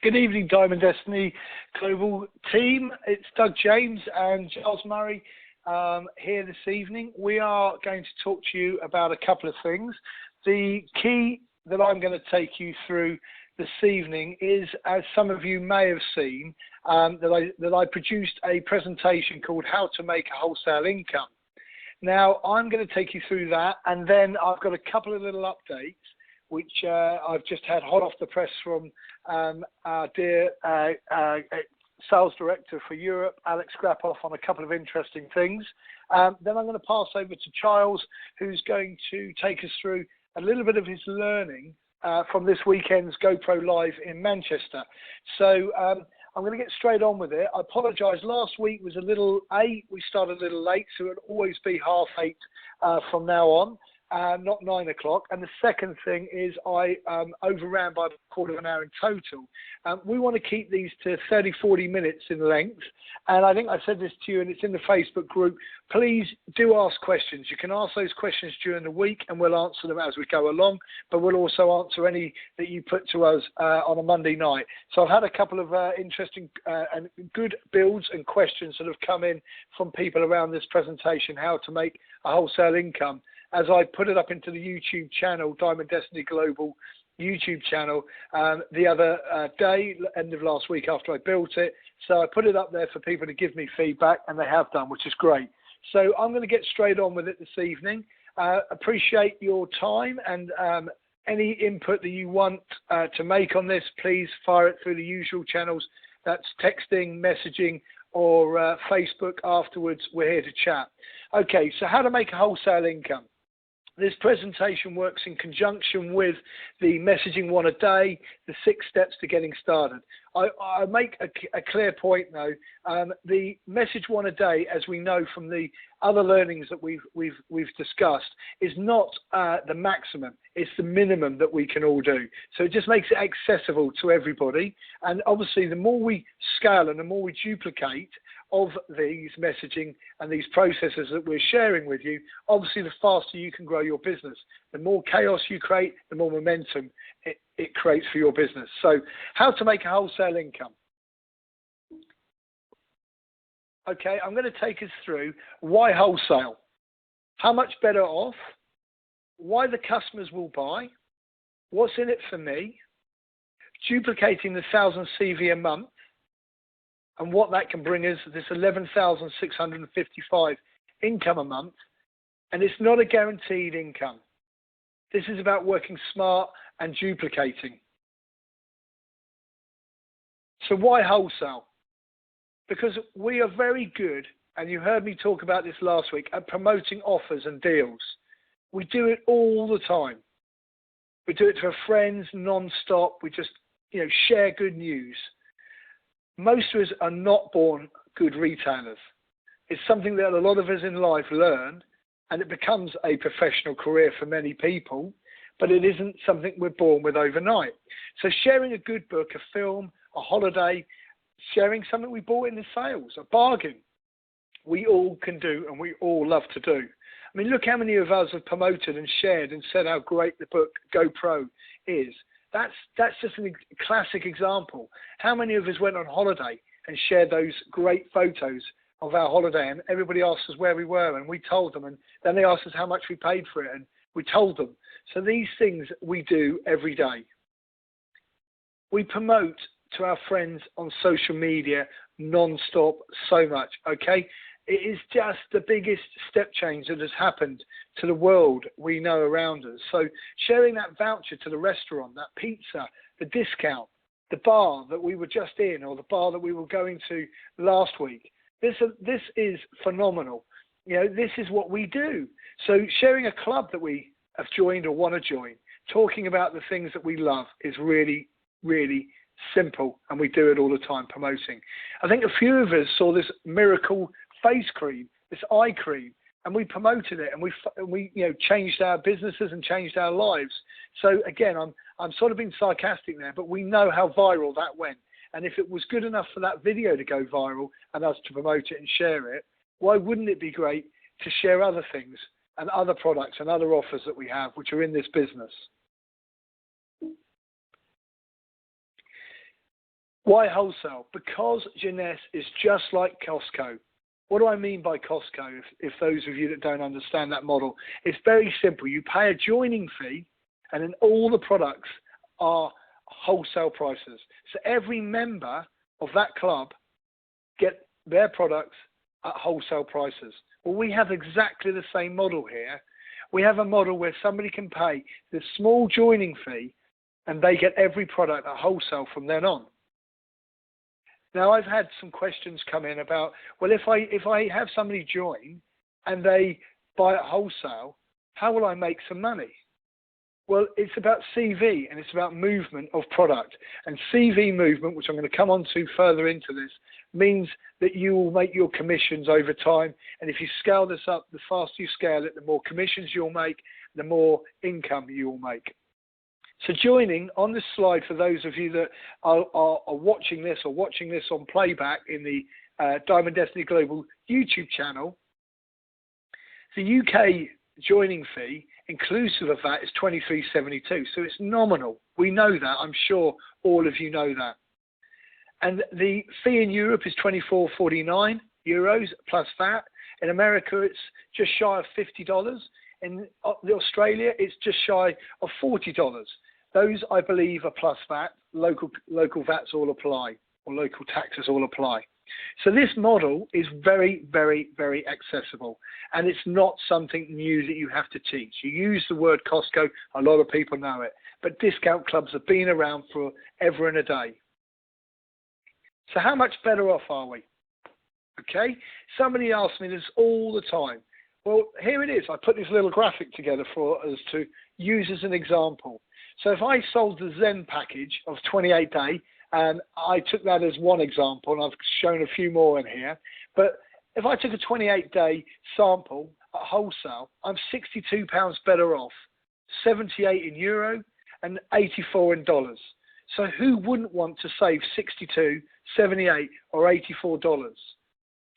Good evening, Diamond Destiny Global team. It's Doug James and Giles Murray here this evening. We are going to talk to you about a couple of things. The key that I'm going to take you through this evening is, as some of you may have seen, that I produced a presentation called How to Make a Wholesale Income. Now, I'm going to take you through that, and then I've got a couple of little updates which I've just had hot off the press from our dear sales director for Europe, Alex Grapoff, on a couple of interesting things. Then I'm going to pass over to Giles, who's going to take us through a little bit of his learning from this weekend's GoPro Live in Manchester. So I'm going to get straight on with it. I apologise. Last week was a little late. We started a little late, so it'll always be 8:30 from now on. Not 9 o'clock. And the second thing is I overran by a quarter of an hour in total. We want to keep these to 30, 40 minutes in length. And I think I said this to you, and it's in the Facebook group. Please do ask questions. You can ask those questions during the week, and we'll answer them as we go along. But we'll also answer any that you put to us on a Monday night. So I've had a couple of interesting and good builds and questions that have come in from people around this presentation, how to make a wholesale income, as I put it up into the YouTube channel, Diamond Destiny Global YouTube channel, the other day, end of last week after I built it. So I put it up there for people to give me feedback, and they have done, which is great. So I'm going to get straight on with it this evening. Appreciate your time, and any input that you want to make on this, please fire it through the usual channels. That's texting, messaging, or Facebook afterwards. We're here to chat. Okay, so how to make a wholesale income. This presentation works in conjunction with the messaging one a day, the 6 steps to getting started. I make a clear point though. The message one a day, as we know from the other learnings that we've discussed, is not the maximum. It's the minimum that we can all do. So it just makes it accessible to everybody. And obviously, the more we scale and the more we duplicate of these messaging and these processes that we're sharing with you, obviously the faster you can grow your business. The more chaos you create, the more momentum it creates for your business. So how to make a wholesale income. Okay, I'm going to take us through why wholesale, how much better off, why the customers will buy, what's in it for me, duplicating the 1,000 CV a month, and what that can bring us, this 11,655 income a month. And it's not a guaranteed income. This is about working smart and duplicating. So why wholesale? Because we are very good, and you heard me talk about this last week, at promoting offers and deals. We do it all the time. We do it to our friends non-stop. We just, share good news. Most of us are not born good retailers. It's something that a lot of us in life learn, and it becomes a professional career for many people, but it isn't something we're born with overnight. So sharing a good book, a film, a holiday, sharing something we bought in the sales, a bargain, we all can do, and we all love to do. I mean, look how many of us have promoted and shared and said how great the book GoPro is. That's just a classic example. How many of us went on holiday and shared those great photos of our holiday, and everybody asked us where we were, and we told them, and then they asked us how much we paid for it, and we told them. So these things we do every day. We promote to our friends on social media non-stop so much, okay? It is just the biggest step change that has happened to the world we know around us. So sharing that voucher to the restaurant, that pizza, the discount, the bar that we were just in, or the bar that we were going to last week, this is phenomenal. This is what we do. So sharing a club that we have joined or want to join, talking about the things that we love is really, really simple, and we do it all the time, promoting. I think a few of us saw this miracle face cream, this eye cream, and we promoted it, and we changed our businesses and changed our lives. So again, I'm sort of being sarcastic there, but we know how viral that went. And if it was good enough for that video to go viral and us to promote it and share it, why wouldn't it be great to share other things and other products and other offers that we have, which are in this business? Why wholesale? Because Jeunesse is just like Costco. What do I mean by Costco, if those of you that don't understand that model? It's very simple. You pay a joining fee, and then all the products are wholesale prices. So every member of that club get their products at wholesale prices. Well, we have exactly the same model here. We have a model where somebody can pay the small joining fee, and they get every product at wholesale from then on. Now, I've had some questions come in about, well, if I have somebody join and they buy at wholesale, how will I make some money? Well, it's about CV and it's about movement of product. And CV movement, which I'm going to come on to further into this, means that you will make your commissions over time. And if you scale this up, the faster you scale it, the more commissions you'll make, the more income you will make. So joining on this slide, for those of you that are watching this or watching this on playback in the Diamond Destiny Global YouTube channel, the UK joining fee, inclusive of that, is $23.72. So it's nominal. We know that. I'm sure all of you know that. And the fee in Europe is €24.49 plus VAT. In America, it's just shy of $50. In Australia, it's just shy of $40. Those, I believe, are plus VAT. Local VATs all apply, or local taxes all apply. So this model is very, very, very accessible, and it's not something new that you have to teach. You use the word Costco, a lot of people know it, but discount clubs have been around forever and a day. So how much better off are we? Okay, somebody asks me this all the time. Well, here it is. I put this little graphic together for us to use as an example. So if I sold the Zen package of 28-day, and I took that as one example, and I've shown a few more in here, but if I took a 28-day sample at wholesale, I'm £62 better off, 78 in euro and 84 in dollars. So who wouldn't want to save 62, 78 or $84?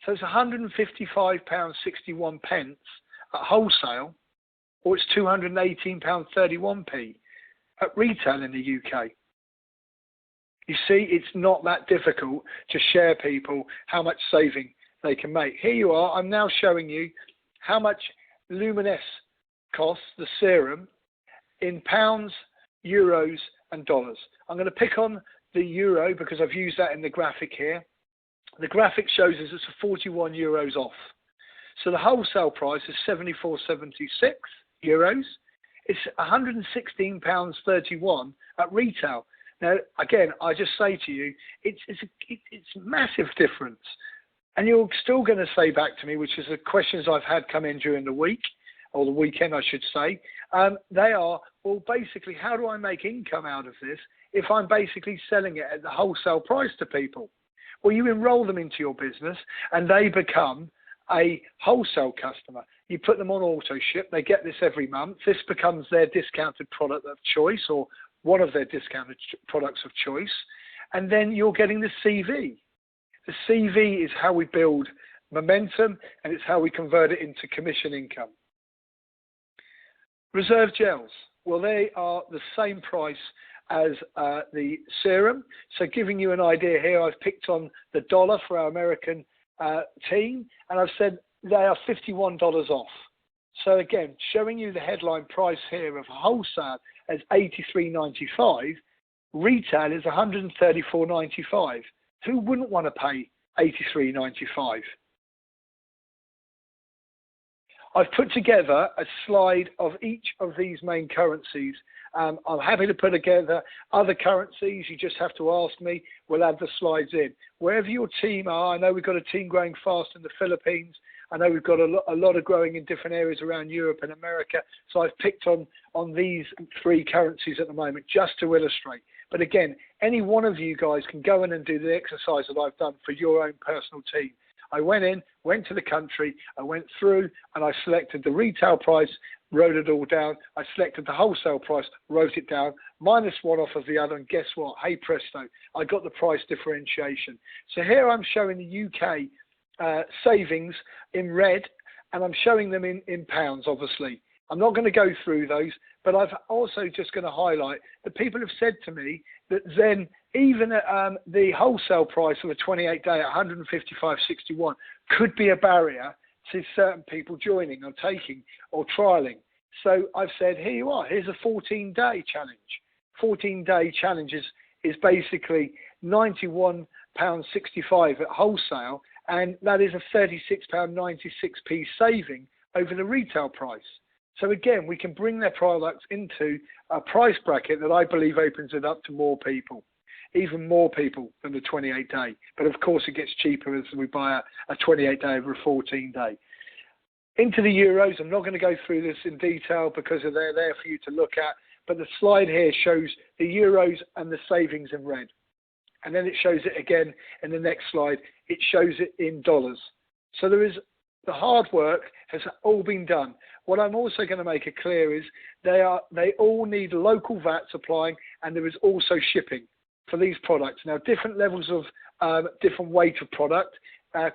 So it's £155.61 at wholesale, or it's £218.31p at retail in the UK. You see, it's not that difficult to share people how much saving they can make. Here you are. I'm now showing you how much Luminous costs, the serum, in pounds, euros, and dollars. I'm going to pick on the euro because I've used that in the graphic here. The graphic shows us it's 41 euros off. So the wholesale price is 74.76 euros. It's £116.31 at retail. Now, again, I just say to you, it's massive difference. And you're still going to say back to me, which is the questions I've had come in during the week, or the weekend, I should say. They are, well, basically, how do I make income out of this if I'm basically selling it at the wholesale price to people? Well, you enroll them into your business and they become a wholesale customer. You put them on auto ship. They get this every month. This becomes their discounted product of choice, or one of their discounted products of choice. And then you're getting the CV. The CV is how we build momentum, and it's how we convert it into commission income. Reserve gels. Well, they are the same price as the serum. So giving you an idea here, I've picked on the dollar for our American team, and I've said they are $51 off. So again, showing you the headline price here of wholesale as $83.95, retail is $134.95. Who wouldn't want to pay $83.95? I've put together a slide of each of these main currencies. I'm happy to put together other currencies. You just have to ask me. We'll add the slides in. Wherever your team are, I know we've got a team growing fast in the Philippines. I know we've got a lot of growing in different areas around Europe and America. So I've picked on these three currencies at the moment just to illustrate. But again, any one of you guys can go in and do the exercise that I've done for your own personal team. I went to the country, I went through, and I selected the retail price, wrote it all down. I selected the wholesale price, wrote it down, minus one off of the other, and guess what? Hey presto, I got the price differentiation. So here I'm showing the UK savings in red, and I'm showing them in pounds, obviously. I'm not going to go through those, but I've also just going to highlight that people have said to me that Zen, even at the wholesale price of a 28-day at 155.61, could be a barrier to certain people joining or taking or trialing. So I've said, here you are. Here's a 14-day challenge. 14-day challenge is basically £91.65 at wholesale, and that is a £36.96p saving over the retail price. So again, we can bring their products into a price bracket that I believe opens it up to more people, even more people than the 28-day. But of course, it gets cheaper as we buy a 28-day over a 14-day. Into the euros, I'm not going to go through this in detail because they're there for you to look at. But the slide here shows the euros and the savings in red. And then it shows it again in the next slide. It shows it in dollars. So there is the hard work has all been done. What I'm also going to make it clear is they all need local VAT supplying, and there is also shipping for these products. Now, different levels of different weight of product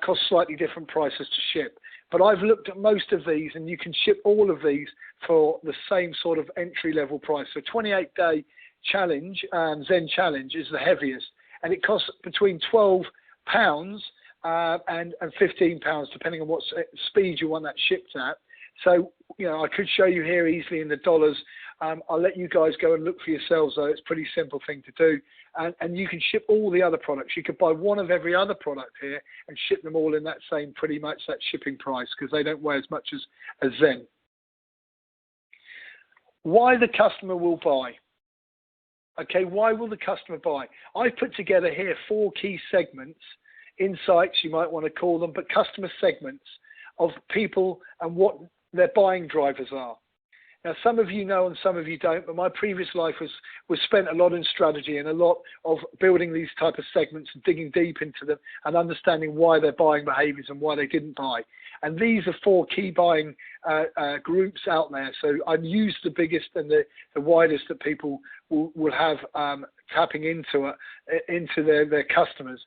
cost slightly different prices to ship. But I've looked at most of these, and you can ship all of these for the same sort of entry-level price. So 28-day challenge, Zen Challenge, is the heaviest, and it costs between £12 and £15, depending on what speed you want that shipped at. So, you know, I could show you here easily in the dollars. I'll let you guys go and look for yourselves, though. It's a pretty simple thing to do. And you can ship all the other products. You could buy one of every other product here and ship them all in that same, pretty much that shipping price, because they don't weigh as much as Zen. Why the customer will buy. Okay, why will the customer buy? I've put together here 4 key segments, insights you might want to call them, but customer segments of people and what their buying drivers are. Now, some of you know and some of you don't, but my previous life was spent a lot in strategy and a lot of building these type of segments and digging deep into them and understanding why their buying behaviours and why they didn't buy. And these are 4 key buying groups out there. So I've used the biggest and the widest that people will have tapping into their customers.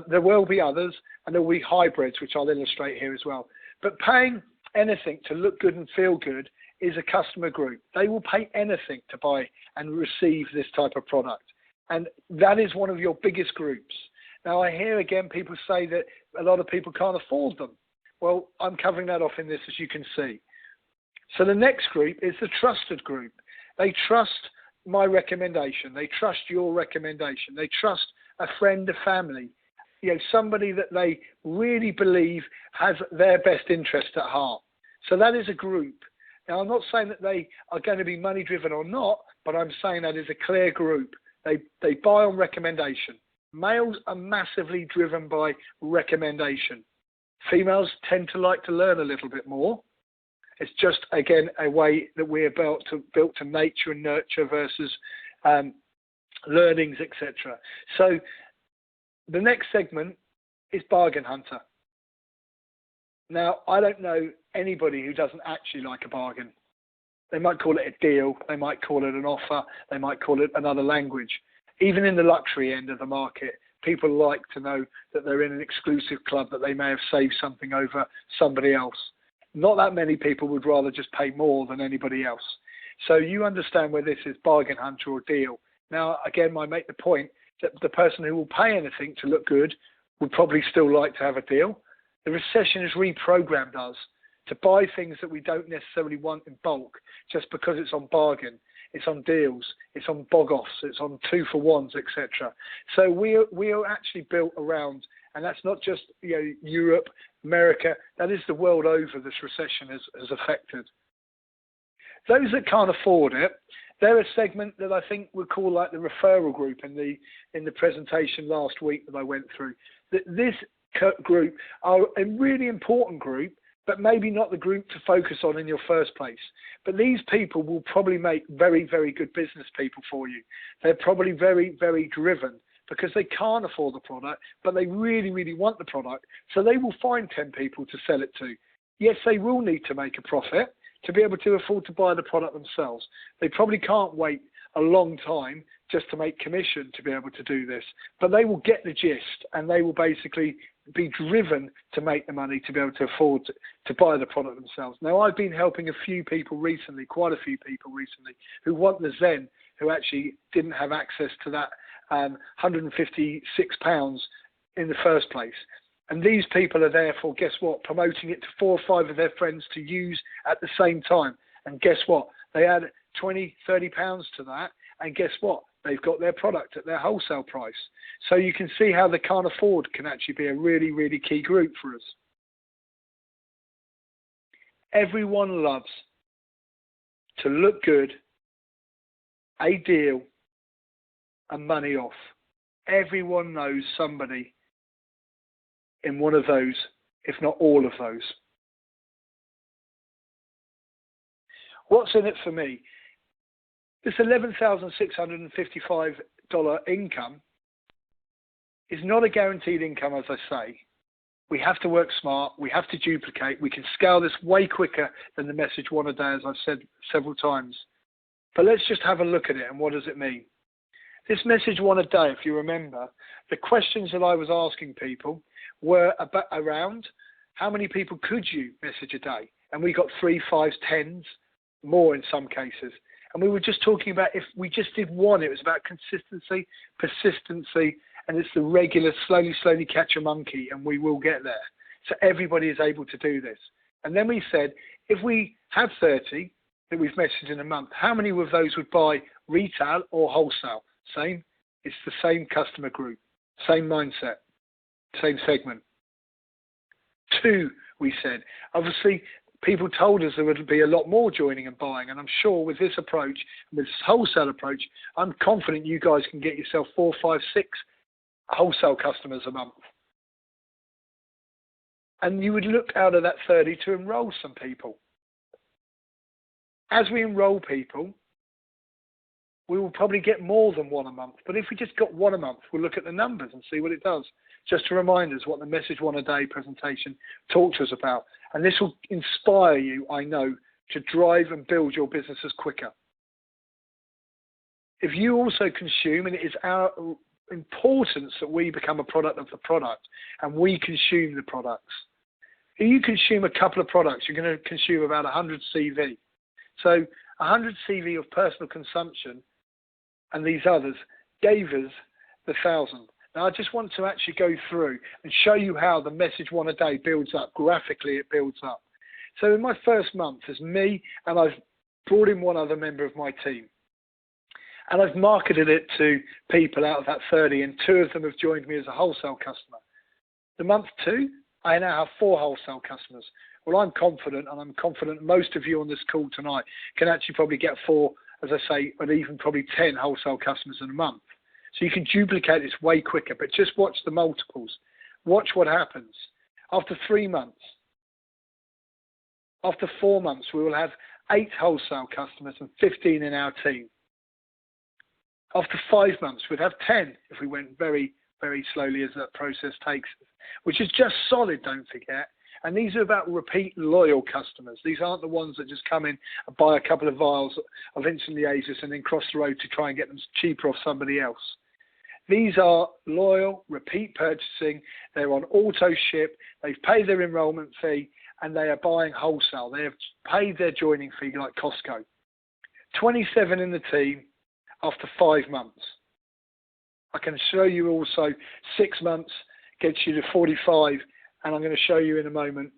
There will be others, and there will be hybrids, which I'll illustrate here as well. But paying anything to look good and feel good is a customer group. They will pay anything to buy and receive this type of product. And that is one of your biggest groups. Now, I hear again people say that a lot of people can't afford them. Well, I'm covering that off in this, as you can see. So the next group is the trusted group. They trust my recommendation. They trust your recommendation. They trust a friend, a family, you know, somebody that they really believe has their best interest at heart. So that is a group. Now, I'm not saying that they are going to be money driven or not, but I'm saying that is a clear group. They buy on recommendation. Males are massively driven by recommendation. Females tend to like to learn a little bit more. It's just, again, a way that we're built to nature and nurture versus learnings, etc. So the next segment is bargain hunter. Now, I don't know anybody who doesn't actually like a bargain. They might call it a deal. They might call it an offer. They might call it another language. Even in the luxury end of the market, people like to know that they're in an exclusive club, that they may have saved something over somebody else. Not that many people would rather just pay more than anybody else. So you understand where this is bargain hunter or deal. Now, again, I make the point that the person who will pay anything to look good would probably still like to have a deal. The recession has reprogrammed us to buy things that we don't necessarily want in bulk just because it's on bargain, it's on deals, it's on bog-offs, it's on 2-for-1s, etc. So we are actually built around, and that's not just Europe, America, that is the world over this recession has affected. Those that can't afford it, they're a segment that I think we call like the referral group in the presentation last week that I went through. This group are a really important group, but maybe not the group to focus on in your first place. But these people will probably make very, very good business people for you. They're probably very, very driven because they can't afford the product, but they really, really want the product. So they will find 10 people to sell it to. Yes, they will need to make a profit to be able to afford to buy the product themselves. They probably can't wait a long time just to make commission to be able to do this. But they will get the gist, and they will basically be driven to make the money to be able to afford to buy the product themselves. Now, I've been helping a few people recently, quite a few people recently, who want the Zen, who actually didn't have access to that £156 in the first place. And these people are therefore, guess what, promoting it to 4 or 5 of their friends to use at the same time. And guess what? They add 20, 30 pounds to that. And guess what? They've got their product at their wholesale price. So you can see how the can't afford can actually be a really, really key group for us. Everyone loves to look good, a deal, and money off. Everyone knows somebody in one of those, if not all of those. What's in it for me? This $11,655 income is not a guaranteed income, as I say. We have to work smart. We have to duplicate. We can scale this way quicker than the message one a day, as I've said several times. But let's just have a look at it, and what does it mean? This message one a day, if you remember, the questions that I was asking people were about around how many people could you message a day? And we got 3, 5, 10s, more in some cases. And we were just talking about if we just did one, it was about consistency, persistency, and it's the regular slowly catch a monkey, and we will get there. So everybody is able to do this. And then we said, if we have 30 that we've messaged in a month, how many of those would buy retail or wholesale? Same. It's the same customer group, same mindset, same segment. 2, we said. Obviously, people told us there would be a lot more joining and buying, and I'm sure with this approach, with this wholesale approach, I'm confident you guys can get yourself 4, 5, 6 wholesale customers a month. And you would look out of that 30 to enroll some people. As we enroll people, we will probably get more than one a month. But if we just got one a month, we'll look at the numbers and see what it does. Just to remind us what the message one a day presentation talked to us about. And this will inspire you, I know, to drive and build your businesses quicker. If you also consume, and it is our importance that we become a product of the product and we consume the products. If you consume a couple of products, you're going to consume about 100 CV. So 100 CV of personal consumption and these others gave us the 1,000. Now, I just want to actually go through and show you how the message one a day builds up. Graphically, it builds up. So in my first month, as me, and I've brought in one other member of my team. And I've marketed it to people out of that 30, and 2 of them have joined me as a wholesale customer. The month 2, I now have 4 wholesale customers. Well, I'm confident, and I'm confident most of you on this call tonight can actually probably get 4, as I say, and even probably 10 wholesale customers in a month. So you can duplicate this way quicker, but just watch the multiples. Watch what happens. After 3 months, after 4 months, we will have 8 wholesale customers and 15 in our team. After 5 months, we'd have 10 if we went very, very slowly as that process takes us, which is just solid, don't forget. And these are about repeat loyal customers. These aren't the ones that just come in and buy a couple of vials of Instant Liasis and then cross the road to try and get them cheaper off somebody else. These are loyal, repeat purchasing. They're on auto ship. They've paid their enrollment fee and they are buying wholesale. They have paid their joining fee like Costco. 27 in the team after 5 months. I can show you also 6 months gets you to 45, and I'm going to show you in a moment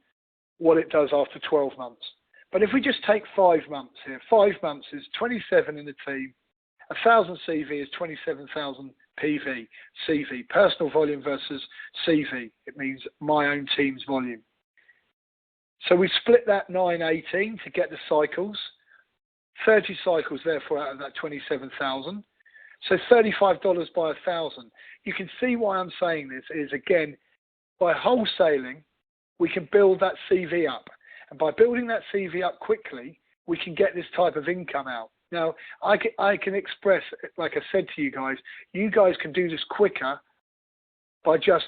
what it does after 12 months. But if we just take 5 months here, 5 months is 27 in the team, 1,000 CV is 27,000 PV, CV, personal volume versus CV. It means my own team's volume. So we split that 918 to get the cycles. 30 cycles, therefore, out of that 27,000. So $35 by 1,000. You can see why I'm saying this is, again, by wholesaling, we can build that CV up. And by building that CV up quickly, we can get this type of income out. Now, I can express, like I said to you guys can do this quicker by just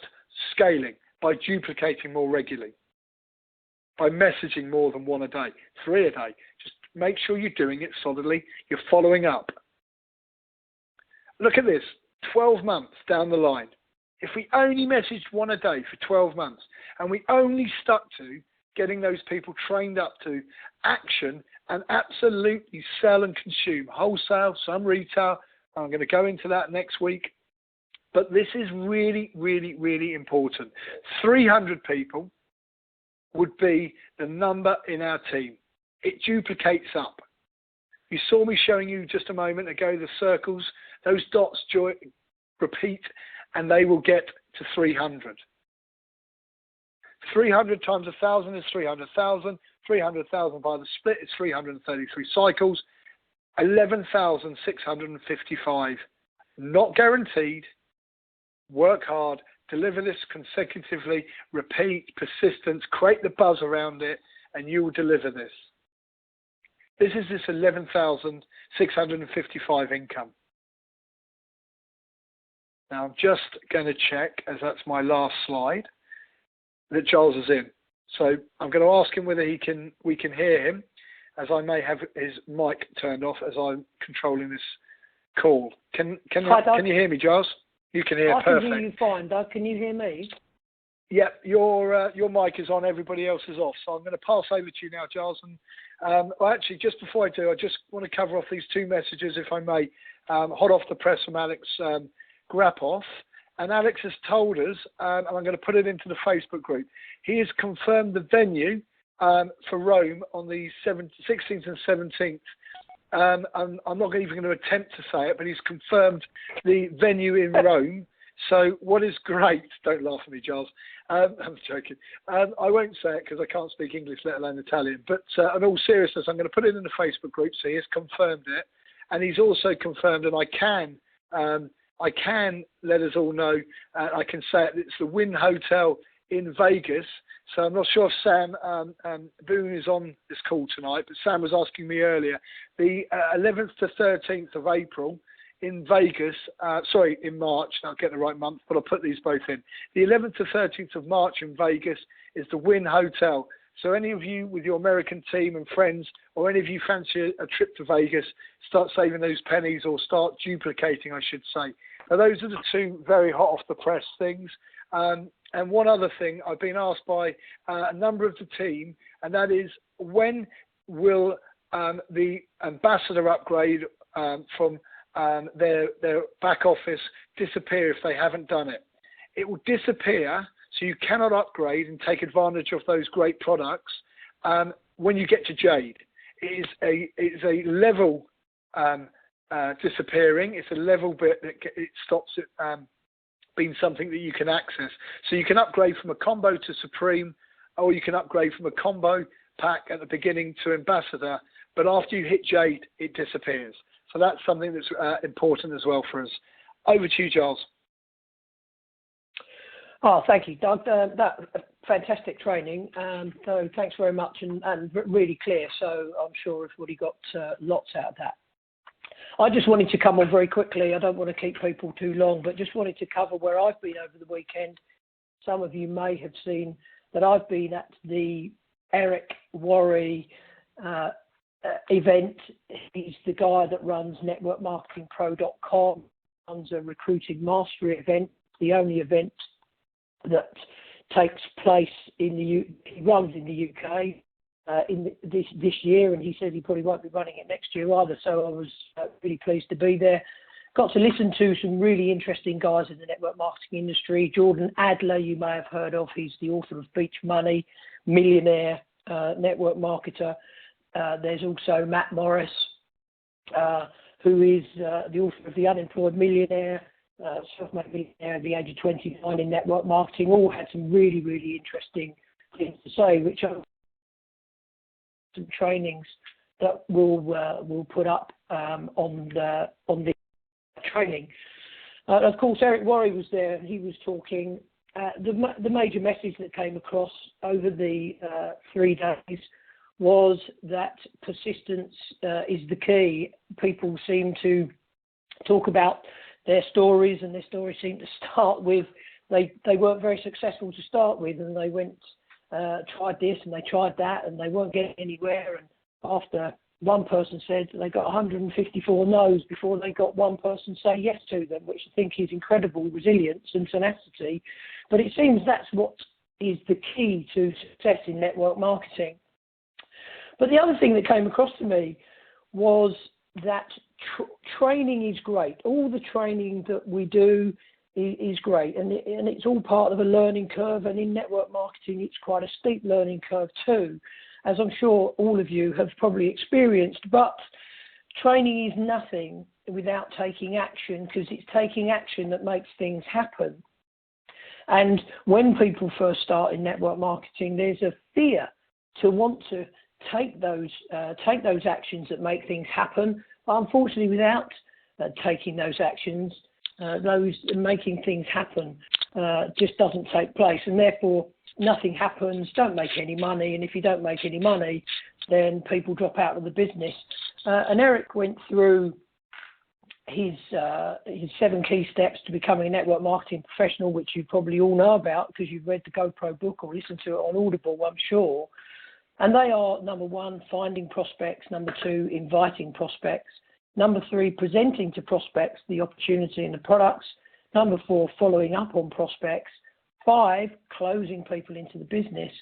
scaling, by duplicating more regularly, by messaging more than 1 a day, 3 a day. Just make sure you're doing it solidly. You're following up. Look at this, 12 months down the line. If we only messaged one a day for 12 months and we only stuck to getting those people trained up to action and absolutely sell and consume wholesale, some retail. I'm going to go into that next week. But this is really, really, really important. 300 people would be the number in our team. It duplicates up. You saw me showing you just a moment ago the circles. Those dots repeat, and they will get to 300. 300 times 1,000 is 300,000. 300,000 by the split is 333 cycles. 11,655. Not guaranteed. Work hard. Deliver this consecutively. Repeat. Persistence. Create the buzz around it, and you will deliver this. This is this 11,655 income. Now I'm just going to check, as that's my last slide, that Giles is in. So I'm going to ask him whether we can hear him, as I may have his mic turned off as I'm controlling this call. Can you hear me, Giles? You can hear perfect. I can hear you fine, Doug. Can you hear me? Yep, your mic is on, everybody else is off. So I'm going to pass over to you now, Giles. And well, actually, just before I do, I just want to cover off these two messages, if I may. Hot off the press from Alex Grapoff. And Alex has told us, and I'm going to put it into the Facebook group, he has confirmed the venue for Rome on the 16th and 17th. I'm not even going to attempt to say it, but he's confirmed the venue in Rome. So what is great, don't laugh at me, Giles, I'm joking. I won't say it because I can't speak English, let alone Italian. But in all seriousness, I'm going to put it in the Facebook group, so he has confirmed it. And he's also confirmed, and I can let us all know, I can say it, it's the Wynn Hotel in Vegas. So I'm not sure if Sam Boone is on this call tonight, but Sam was asking me earlier. The 11th to 13th of April in Vegas, in March, I'll get the right month, but I'll put these both in. The 11th to 13th of March in Vegas is the Wynn Hotel. So any of you with your American team and friends, or any of you fancy a trip to Vegas, start saving those pennies or start duplicating, I should say. Now, those are the two very hot off the press things. And one other thing, I've been asked by a number of the team, and that is, when will the ambassador upgrade from their back office disappear if they haven't done it? It will disappear, so you cannot upgrade and take advantage of those great products when you get to Jade. It is a level disappearing. It's a level bit that it stops it being something that you can access. So you can upgrade from a combo to Supreme, or you can upgrade from a combo pack at the beginning to Ambassador, but after you hit Jade, it disappears. So that's something that's important as well for us. Over to you, Giles. Oh, thank you, Doug. That fantastic training. So thanks very much, and really clear. So I'm sure everybody got lots out of that. I just wanted to come on very quickly. I don't want to keep people too long, but just wanted to cover where I've been over the weekend. Some of you may have seen that I've been at the Eric Worry event. He's the guy that runs networkmarketingpro.com, runs a recruiting mastery event, the only event that takes place he runs in the UK this year, and he said he probably won't be running it next year either. So I was really pleased to be there. Got to listen to some really interesting guys in the network marketing industry. Jordan Adler, you may have heard of. He's the author of Beach Money, millionaire network marketer. There's also Matt Morris, who is the author of The Unemployed Millionaire, self-made millionaire at the age of 29 in network marketing. All had some really, really interesting things to say, which are some trainings that we'll put up on the training. Of course, Eric Worry was there, and he was talking. The major message that came across over the 3 days was that persistence is the key. People seem to talk about their stories, and their stories seem to start with they weren't very successful to start with, and they went tried this and they tried that, and they weren't getting anywhere. And after one person said they got 154 no's before they got one person say yes to them, which I think is incredible resilience and tenacity. But it seems that's what is the key to success in network marketing. But the other thing that came across to me was that training is great. All the training that we do is great, and it's all part of a learning curve. And in network marketing, it's quite a steep learning curve too, as I'm sure all of you have probably experienced. But training is nothing without taking action, because it's taking action that makes things happen. And when people first start in network marketing, there's a fear to want to take those actions that make things happen. But unfortunately, without taking those actions, those making things happen just doesn't take place, and therefore nothing happens. Don't make any money, and if you don't make any money, then people drop out of the business. And Eric went through his 7 key steps to becoming a network marketing professional, which you probably all know about because you've read the GoPro book or listened to it on Audible, I'm sure. And they are, number 1, finding prospects; number 2, inviting prospects; number 3, presenting to prospects the opportunity and the products; number 4, following up on prospects; 5, closing people into the business;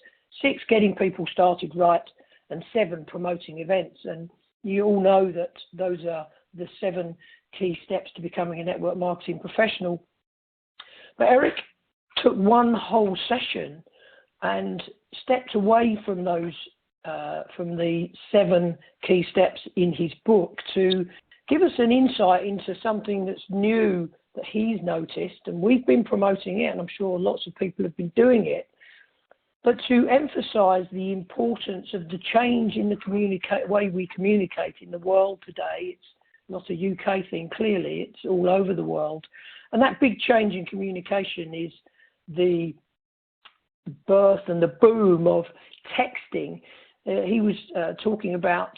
6, getting people started right; and 7, promoting events. And you all know that those are the 7 key steps to becoming a network marketing professional. But Eric took one whole session and stepped away from those, from the 7 key steps in his book, to give us an insight into something that's new that he's noticed, and we've been promoting it, and I'm sure lots of people have been doing it, but to emphasize the importance of the change in the way we communicate in the world today. It's not a UK thing, clearly, it's all over the world. And that big change in communication is the birth and the boom of texting. He was talking about,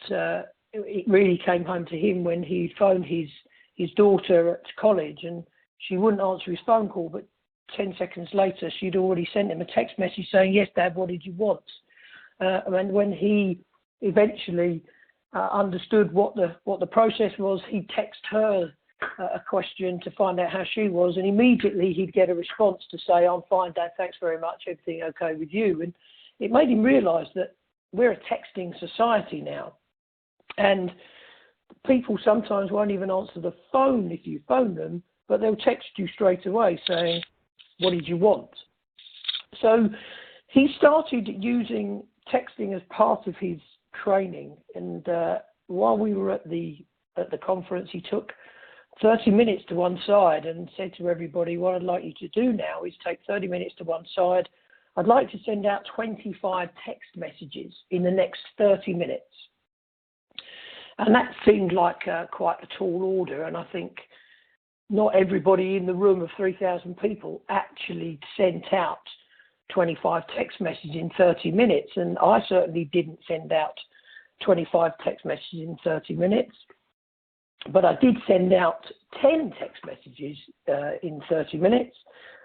it really came home to him when he phoned his daughter at college, and she wouldn't answer his phone call, but 10 seconds later she'd already sent him a text message saying, "Yes, Dad, what did you want?" And when he eventually understood what the process was, he'd text her a question to find out how she was, and immediately he'd get a response to say, "I'm fine, Dad, thanks very much, everything okay with you?" And it made him realise that we're a texting society now, and people sometimes won't even answer the phone if you phone them, but they'll text you straight away saying, "What did you want?" So he started using texting as part of his training, and while we were at the conference, he took 30 minutes to one side and said to everybody, "What I'd like you to do now is take 30 minutes to one side. I'd like to send out 25 text messages in the next 30 minutes. And that seemed like quite a tall order, and I think not everybody in the room of 3,000 people actually sent out 25 text messages in 30 minutes, and I certainly didn't send out 25 text messages in 30 minutes. But I did send out 10 text messages in 30 minutes,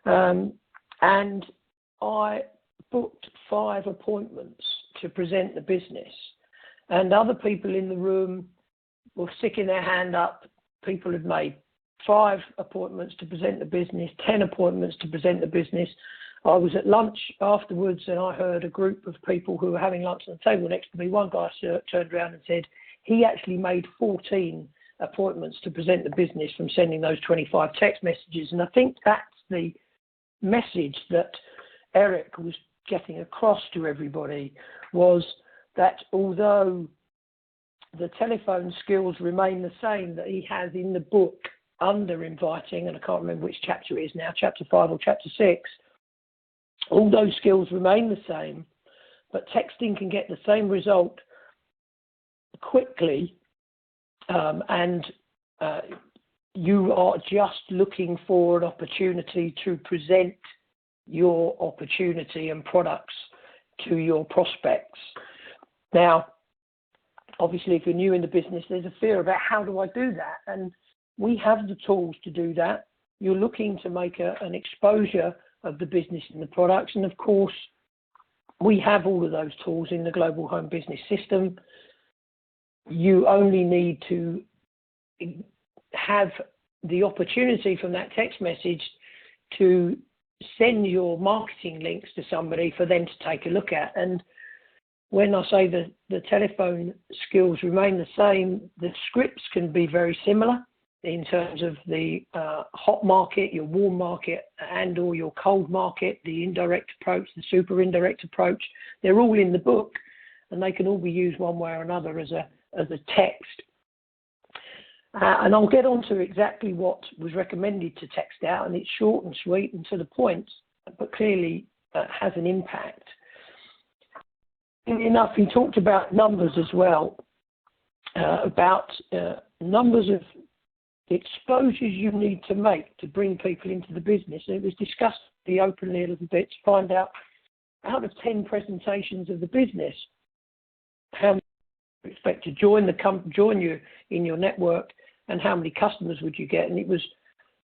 and I booked 5 appointments to present the business. And other people in the room were sticking their hand up. People had made 5 appointments to present the business, 10 appointments to present the business. I was at lunch afterwards, and I heard a group of people who were having lunch on the table next to me. One guy turned around and said he actually made 14 appointments to present the business from sending those 25 text messages. And I think that's the message that Eric was getting across to everybody, was that although the telephone skills remain the same that he has in the book under inviting, and I can't remember which chapter it is now, chapter 5 or chapter 6, all those skills remain the same, but texting can get the same result quickly, and you are just looking for an opportunity to present your opportunity and products to your prospects. Now, obviously, if you're new in the business, there's a fear about how do I do that? And we have the tools to do that. You're looking to make an exposure of the business and the products. And of course, we have all of those tools in the Global Home Business System. you only need to have the opportunity from that text message to send your marketing links to somebody for them to take a look at. And when I say the telephone skills remain the same, the scripts can be very similar in terms of the hot market, your warm market, and or your cold market, the indirect approach, the super indirect approach. They're all in the book, and they can all be used one way or another as a text. And I'll get on to exactly what was recommended to text out, and it's short and sweet and to the point, but clearly has an impact. Enough, he talked about numbers as well, about numbers of exposures you need to make to bring people into the business. And it was discussed openly a little bit to find out of 10 presentations of the business, how many you expect to join you in your network, and how many customers would you get. And it was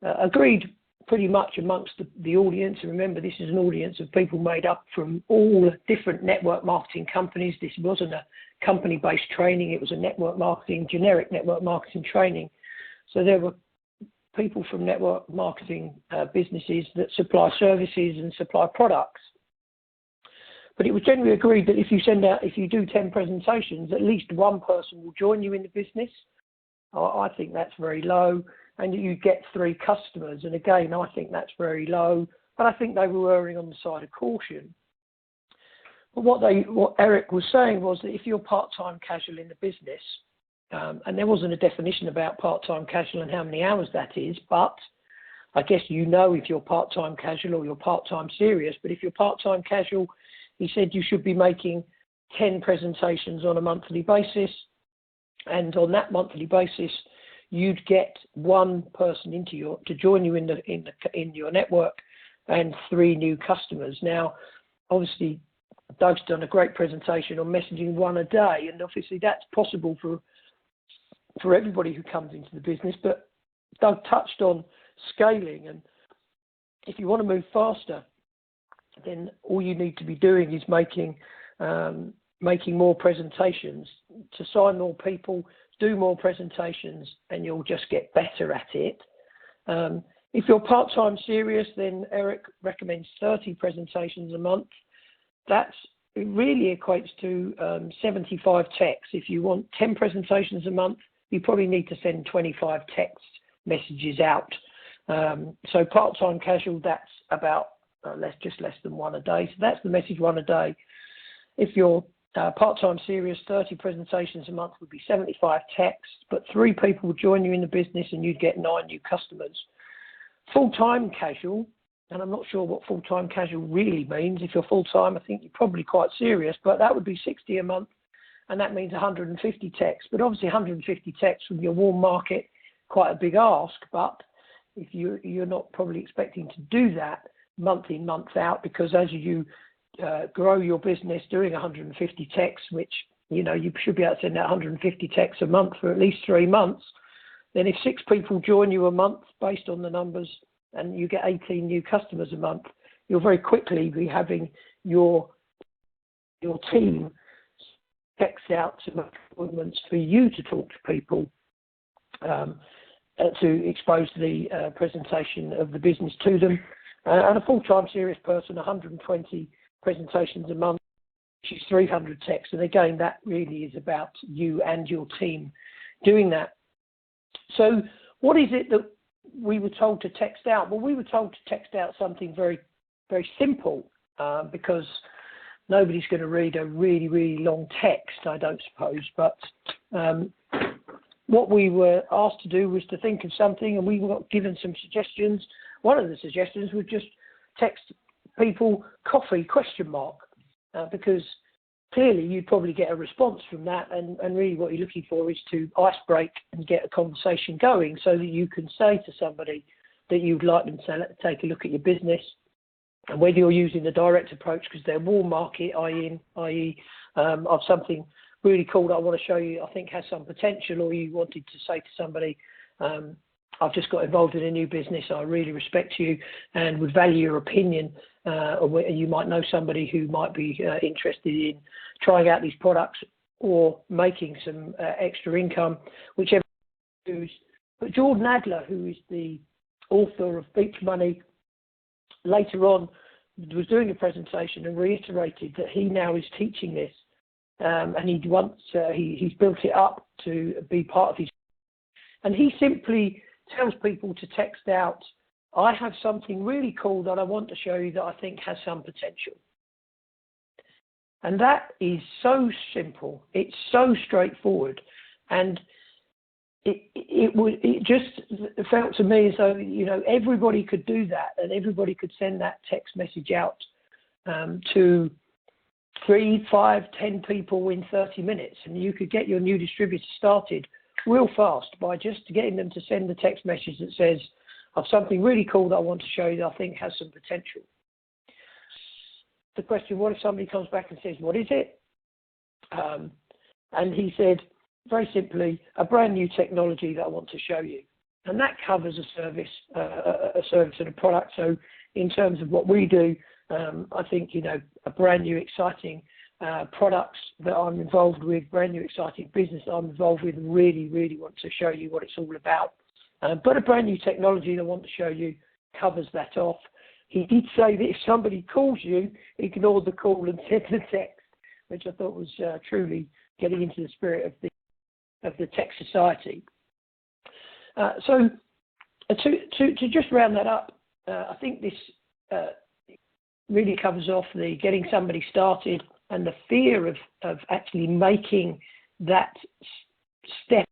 agreed pretty much amongst the audience. And remember, this is an audience of people made up from all different network marketing companies. This wasn't a company-based training. It was a generic network marketing training. So there were people from network marketing businesses that supply services and supply products. But it was generally agreed that if you do 10 presentations, at least one person will join you in the business. I think that's very low. And you get 3 customers. And again, I think that's very low, but I think they were erring on the side of caution. But what Eric was saying was that if you're part-time casual in the business, and there wasn't a definition about part-time casual and how many hours that is, but I guess if you're part-time casual or you're part-time serious, but if you're part-time casual, he said you should be making 10 presentations on a monthly basis. And on that monthly basis, you'd get one person to join you in your network and 3 new customers. Now, obviously, Doug's done a great presentation on messaging 1 a day, and obviously that's possible for everybody who comes into the business. But Doug touched on scaling, and if you want to move faster, then all you need to be doing is making more presentations to sign more people, do more presentations, and you'll just get better at it. If you're part-time serious, then Eric recommends 30 presentations a month. It really equates to 75 texts. If you want 10 presentations a month, you probably need to send 25 text messages out. So part-time casual, that's about just less than 1 a day. So that's the message 1 a day. If you're part-time serious, 30 presentations a month would be 75 texts, but 3 people would join you in the business and you'd get 9 new customers. Full-time casual, and I'm not sure what full-time casual really means. If you're full-time, I think you're probably quite serious, but that would be 60 a month, and that means 150 texts. But obviously 150 texts from your warm market, quite a big ask, but if you're not probably expecting to do that month in, month out, because as you grow your business doing 150 texts, which you should be able to send out 150 texts a month for at least 3 months, then if 6 people join you a month based on the numbers and you get 18 new customers a month, you'll very quickly be having your team text out to appointments for you to talk to people to expose the presentation of the business to them. And a full-time serious person, 120 presentations a month, which is 300 texts. And again, that really is about you and your team doing that. So what is it that we were told to text out? Well, we were told to text out something very, very simple because nobody's going to read a really, really long text, I don't suppose. But what we were asked to do was to think of something, and we were given some suggestions. One of the suggestions was just text people coffee ? Because clearly you'd probably get a response from that, and really what you're looking for is to ice break and get a conversation going so that you can say to somebody that you'd like them to take a look at your business, and whether you're using the direct approach because they're warm market, i.e. of something really cool that I want to show you I think has some potential, or you wanted to say to somebody, I've just got involved in a new business, I really respect you and would value your opinion, or you might know somebody who might be interested in trying out these products, or making some extra income, whichever you choose. But Jordan Adler, who is the author of Beach Money, later on was doing a presentation and reiterated that he now is teaching this, and he's built it up to be part of his. And he simply tells people to text out, "I have something really cool that I want to show you that I think has some potential." And that is so simple. It's so straightforward, and it just felt to me as though, you know, everybody could do that, and everybody could send that text message out to 3, 5, 10 people in 30 minutes, and you could get your new distributor started real fast by just getting them to send the text message that says, "I've something really cool that I want to show you that I think has some potential." The question, what if somebody comes back and says, "What is it?" And he said, very simply, "A brand new technology that I want to show you." And that covers a service and a product. So in terms of what we do, I think, you know, a brand new exciting products that I'm involved with, brand new exciting business that I'm involved with, really, really want to show you what it's all about. But a brand new technology that I want to show you covers that off. He did say that if somebody calls you, ignore the call and send the text, which I thought was truly getting into the spirit of the tech society. So to just round that up, I think this really covers off the getting somebody started and the fear of actually making that step,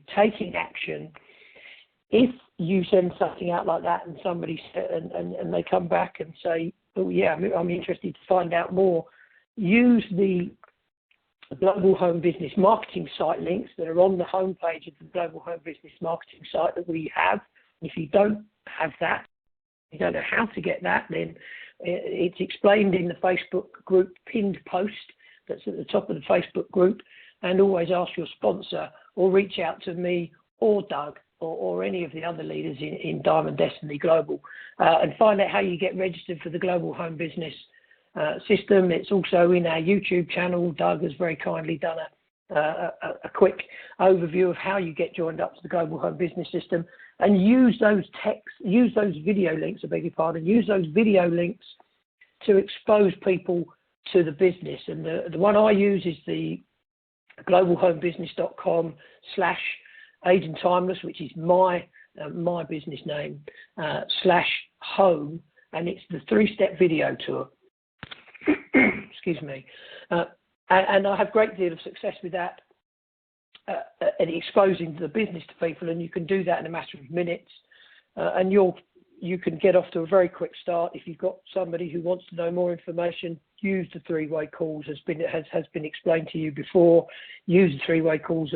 taking action. If you send something out like that and somebody and they come back and say, "Oh yeah, I'm interested to find out more," use the Global Home Business Marketing site links that are on the homepage of the Global Home Business Marketing site that we have. If you don't have that, you don't know how to get that, then it's explained in the Facebook group pinned post that's at the top of the Facebook group. And always ask your sponsor or reach out to me or Doug or any of the other leaders in Diamond Destiny Global and find out how you get registered for the Global Home Business system. It's also in our YouTube channel. Doug has very kindly done a quick overview of how you get joined up to the Global Home Business system, and use those video links, I beg your pardon, use those video links to expose people to the business. And the one I use is the globalhomebusiness.com/AgentTimeless, which is my business name, /home, and it's the 3-step video tour. Excuse me. And I have a great deal of success with that and exposing the business to people, and you can do that in a matter of minutes. And you can get off to a very quick start. If you've got somebody who wants to know more information, use the 3-way calls, has been explained to you before. Use the 3-way calls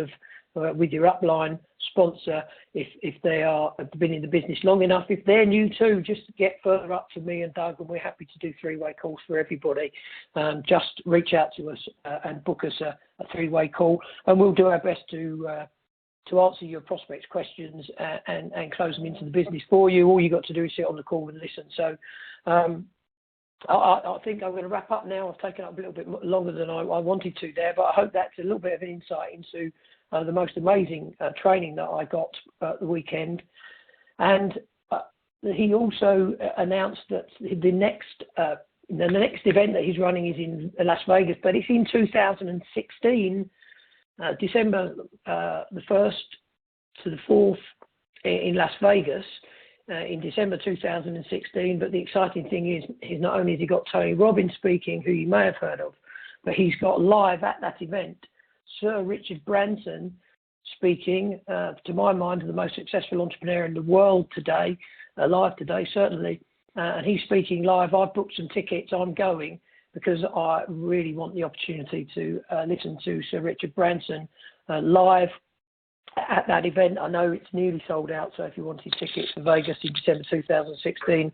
with your upline sponsor if they have been in the business long enough. If they're new too, just get further up to me and Doug, and we're happy to do 3-way calls for everybody. Just reach out to us and book us a 3-way call, and we'll do our best to answer your prospects' questions and close them into the business for you. All you got to do is sit on the call and listen. So I think I'm going to wrap up now. I've taken up a little bit longer than I wanted to there, but I hope that's a little bit of an insight into the most amazing training that I got at the weekend. And he also announced that the next event that he's running is in Las Vegas, but it's in 2016, December the 1st to the 4th in Las Vegas. In December 2016, but the exciting thing is not only has he got Tony Robbins speaking, who you may have heard of, but he's got live at that event Sir Richard Branson speaking, to my mind, the most successful entrepreneur in the world today, alive today, certainly, and he's speaking live. I've booked some tickets. I'm going because I really want the opportunity to listen to Sir Richard Branson live at that event. I know it's nearly sold out, so if you wanted tickets for Vegas in December 2016,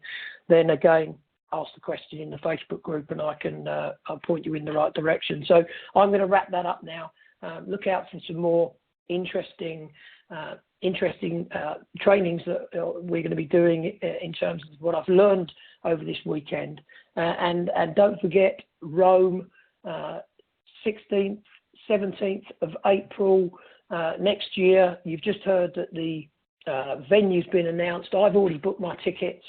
then again, ask the question in the Facebook group and I'll point you in the right direction. So I'm going to wrap that up now. Look out for some more interesting trainings that we're going to be doing in terms of what I've learned over this weekend. And don't forget Rome, 16th, 17th of April next year. You've just heard that the venue's been announced. I've already booked my tickets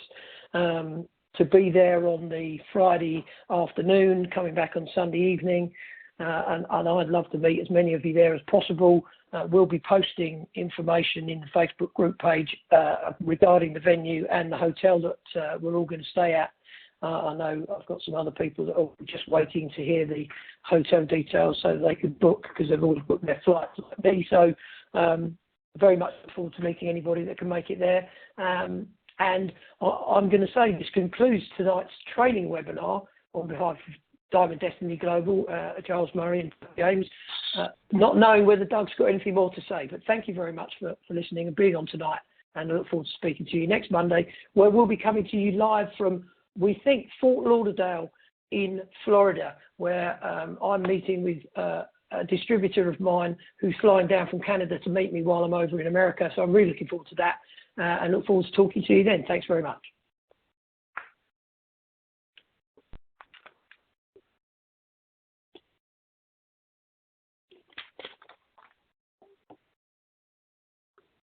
to be there on the Friday afternoon, coming back on Sunday evening. And I'd love to meet as many of you there as possible. We'll be posting information in the Facebook group page regarding the venue and the hotel that we're all going to stay at. I know I've got some other people that are just waiting to hear the hotel details so that they can book, because they've already booked their flights like me. So very much look forward to meeting anybody that can make it there. And I'm going to say this concludes tonight's training webinar on behalf of Diamond Destiny Global, Giles Murray and James, not knowing whether Doug's got anything more to say. But thank you very much for listening and being on tonight. And I look forward to speaking to you next Monday, where we'll be coming to you live from, we think, Fort Lauderdale in Florida, where I'm meeting with a distributor of mine who's flying down from Canada to meet me while I'm over in America. So I'm really looking forward to that and look forward to talking to you then. Thanks very much.